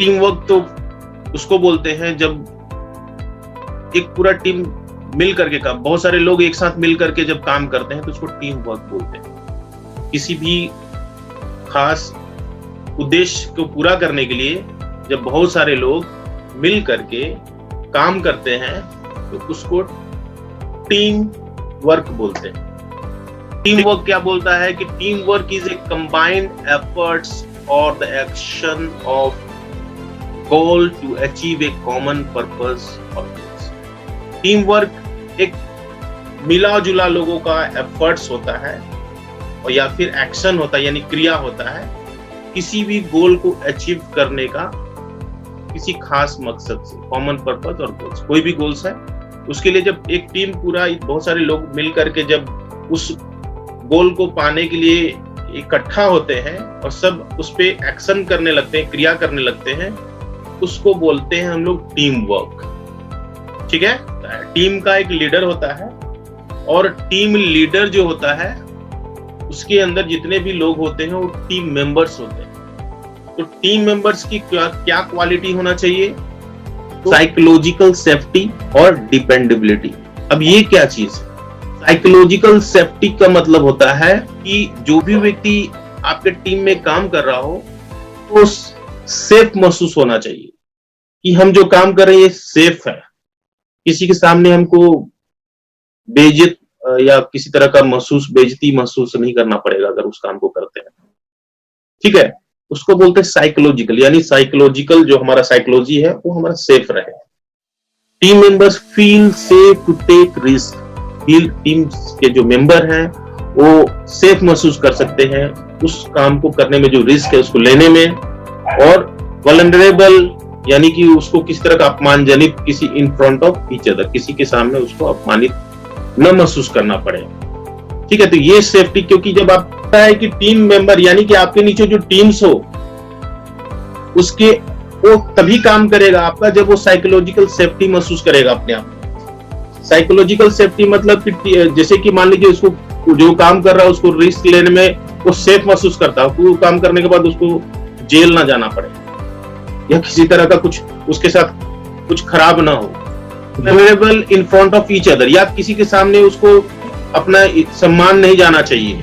Team work तो उसको बोलते हैं जब एक पूरा टीम मिल करके काम, बहुत सारे लोग एक साथ मिल करके जब काम करते हैं तो उसको टीम वर्क बोलते हैं। किसी भी खास उद्देश्य को पूरा करने के लिए जब बहुत सारे लोग मिल करके काम करते हैं तो उसको टीम वर्क बोलते हैं। टीम वर्क क्या बोलता है कि team work is a combined efforts और the action of goal to achieve a common purpose और गोल्स। टीम वर्क एक मिला जुला लोगों का एफर्ट्स होता है और या फिर एक्शन होता है, यानी क्रिया होता है किसी भी गोल को अचीव करने का, किसी खास मकसद से, कॉमन पर्पस और गोल्स, कोई भी गोल्स है उसके लिए जब एक टीम पूरा बहुत सारे लोग मिल करके जब उस गोल को पाने के लिए इकट्ठा होते हैं और सब उस पे एक्शन करने लगते हैं, क्रिया करने लगते हैं, उसको बोलते हैं हम लोग टीम वर्क। ठीक है, टीम का एक लीडर होता है और टीम लीडर जो होता है उसके अंदर जितने भी लोग होते हैं वो टीम मेंबर्स होते हैं। तो टीम मेंबर्स की क्या क्वालिटी होना चाहिए? साइकोलॉजिकल सेफ्टी और डिपेंडेबिलिटी। अब ये क्या चीज है? साइकोलॉजिकल सेफ्टी का मतलब होता है कि जो भी व्यक्ति आपके टीम में काम कर रहा हो तो सेफ महसूस होना चाहिए कि हम जो काम कर रहे हैं ये सेफ है, किसी के सामने हमको बेइज्जत या किसी तरह का बेइज्जती महसूस नहीं करना पड़ेगा अगर उस काम को करते हैं। ठीक है, उसको बोलते हैं साइकोलॉजिकल, यानी साइकोलॉजिकल जो हमारा साइकोलॉजी है वो हमारा सेफ रहे। Team members feel safe to take risk. Team के जो मेंबर हैं वो सेफ महसूस कर सकते हैं उस काम को करने में, जो रिस्क है उसको लेने में, और वल्नरेबल यानी कि उसको किसी तरह का अपमानजनित किसी in front of each other, किसी के सामने उसको अपमानित न महसूस करना पड़े। ठीक है, तो ये सेफ्टी, क्योंकि जब आप पता है कि टीम मेंबर यानी कि आपके नीचे जो टीम्स हो उसके वो तभी काम करेगा आपका जब वो साइकोलॉजिकल सेफ्टी महसूस करेगा अपने आप। साइकोलॉजिकल सेफ्टी मतलब कि जैसे कि मान लीजिए उसको जो काम कर रहा है उसको रिस्क लेने में वो सेफ महसूस करता है, वो काम करने के बाद उसको जेल ना जाना पड़े या किसी तरह का कुछ उसके साथ कुछ खराब ना हो। Vulnerable in front of each other, या किसी के सामने उसको अपना सम्मान नहीं जाना चाहिए,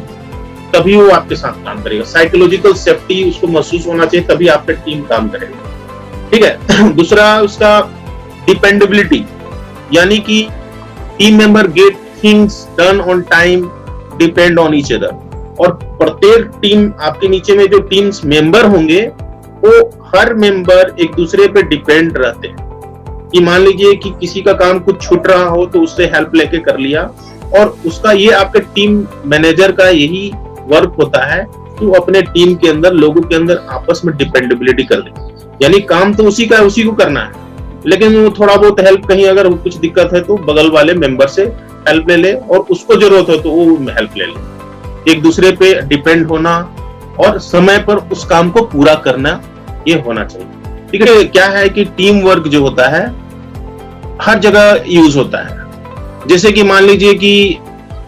तभी वो आपके साथ काम करेगा। साइकोलॉजिकल सेफ्टी उसको महसूस होना चाहिए, तभी आपका टीम काम करेगा। ठीक है, दूसरा उसका डिपेंडेबिलिटी, यानी कि team member get things done on time, depend on each other. और प्रत्येक टीम आपके नीचे में जो टीम्स मेंबर होंगे वो हर मेंबर एक दूसरे पे डिपेंड रहते हैं कि मान लीजिए कि किसी का काम कुछ छूट रहा हो तो उससे हेल्प लेके कर लिया, और उसका ये आपके टीम मैनेजर का यही वर्क होता है कि वो अपने टीम के अंदर लोगों के अंदर आपस में डिपेंडेबिलिटी कर ले, यानी काम तो उसी का उसी को करना है, लेकिन वो थोड़ा बहुत हेल्प कहीं अगर कुछ दिक्कत है तो बगल वाले मेंबर से हेल्प ले ले, और उसको जरूरत हो तो वो हेल्प ले ले। एक दूसरे पे डिपेंड होना और समय पर उस काम को पूरा करना, ये होना चाहिए। ठीक है, क्या है कि टीम वर्क जो होता है हर जगह यूज होता है। जैसे कि मान लीजिए कि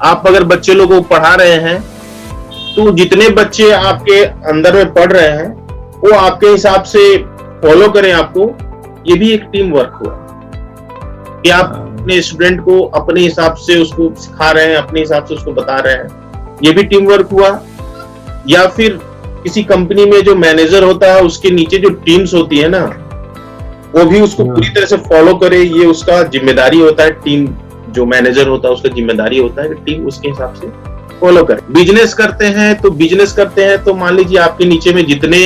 आप अगर बच्चे लोगों को पढ़ा रहे हैं तो जितने बच्चे आपके अंदर में पढ़ रहे हैं वो आपके हिसाब से फॉलो करें आपको, ये भी एक टीम वर्क हुआ कि आप अपने स्टूडेंट को अपने हिसाब से उसको सिखा रहे हैं, अपने हिसाब से उसको बता रहे हैं, ये भी टीम वर्क हुआ। या फिर किसी कंपनी में जो मैनेजर होता है उसके नीचे जो टीम्स होती है ना, वो भी उसको पूरी तरह से फॉलो करे, ये उसका जिम्मेदारी होता है। टीम जो मैनेजर होता है उसका जिम्मेदारी होता है कि टीम उसके हिसाब से फॉलो करे। बिजनेस करते हैं तो मान लीजिए आपके नीचे में जितने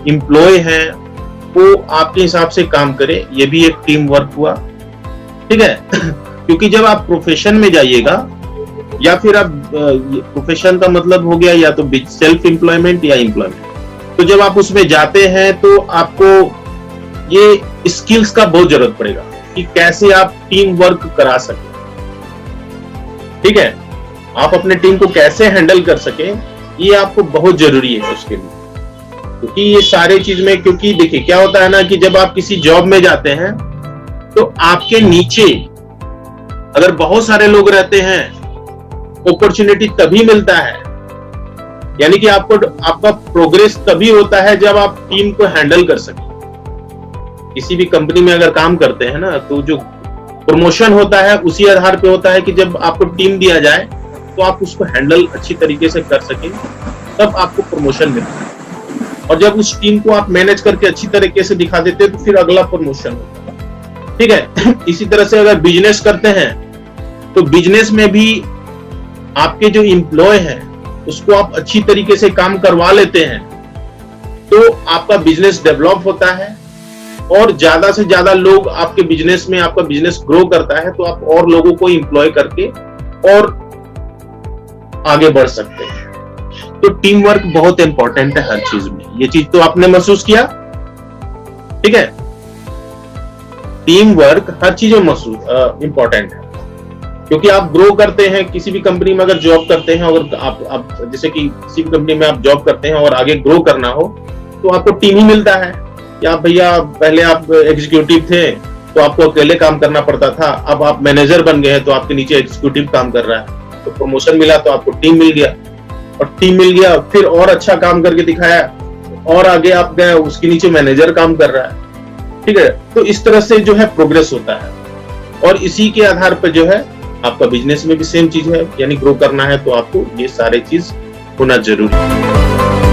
एम्प्लॉय हैं वो आपके हिसाब से काम करे, ये भी एक टीम वर्क हुआ। ठीक है, क्योंकि जब आप प्रोफेशन में जाइएगा, या फिर आप प्रोफेशन का मतलब हो गया या तो सेल्फ एम्प्लॉयमेंट या एम्प्लॉयमेंट, तो जब आप उसमें जाते हैं तो आपको ये स्किल्स का बहुत जरूरत पड़ेगा कि कैसे आप टीम वर्क करा सके। ठीक है, आप अपने टीम को कैसे हैंडल कर सके, ये आपको बहुत जरूरी है उसके लिए, क्योंकि ये सारे चीज में, क्योंकि देखिए क्या होता है ना कि जब आप किसी जॉब में जाते हैं तो आपके नीचे अगर बहुत सारे लोग रहते हैं, अपॉर्चुनिटी तभी मिलता है, यानी कि आपका प्रोग्रेस तभी होता है जब आप टीम को हैंडल कर सके। किसी भी कंपनी में अगर काम करते हैं ना, तो जो प्रमोशन होता है उसी आधार पे होता है कि जब आपको टीम दिया जाए तो आप उसको हैंडल अच्छी तरीके से कर सकें, तब आपको प्रमोशन मिलता है। और जब उस टीम को आप मैनेज करके अच्छी तरीके से दिखा देते हैं तो फिर अगला प्रमोशन होता है। ठीक है। इसी तरह से अगर बिजनेस करते हैं तो बिजनेस में भी आपके जो एम्प्लॉय हैं उसको आप अच्छी तरीके से काम करवा लेते हैं तो आपका बिजनेस डेवलप होता है और ज्यादा से ज्यादा लोग आपके बिजनेस में, आपका बिजनेस ग्रो करता है तो आप और लोगों को एम्प्लॉय करके और आगे बढ़ सकते हैं। तो टीम वर्क बहुत इंपॉर्टेंट है हर चीज में, ये चीज तो आपने महसूस किया। ठीक है, टीम वर्क हर चीज में महसूस इंपॉर्टेंट है, क्योंकि आप ग्रो करते हैं किसी भी कंपनी में। अगर जॉब करते हैं और आप जैसे कि किसी भी कंपनी में आप जॉब करते हैं और आगे ग्रो करना हो तो आपको टीम ही मिलता है। या भैया पहले आप एग्जीक्यूटिव थे तो आपको अकेले काम करना पड़ता था, अब आप मैनेजर बन गए हैं तो आपके नीचे एग्जीक्यूटिव काम कर रहा है, तो प्रमोशन मिला तो आपको टीम मिल गया, और टीम मिल गया फिर और अच्छा काम करके दिखाया और आगे आप गए, उसके नीचे मैनेजर काम कर रहा है। ठीक है, तो इस तरह से जो है प्रोग्रेस होता है और इसी के आधार पर जो है आपका बिजनेस में भी सेम चीज है, यानी ग्रो करना है तो आपको ये सारे चीज होना जरूरी है।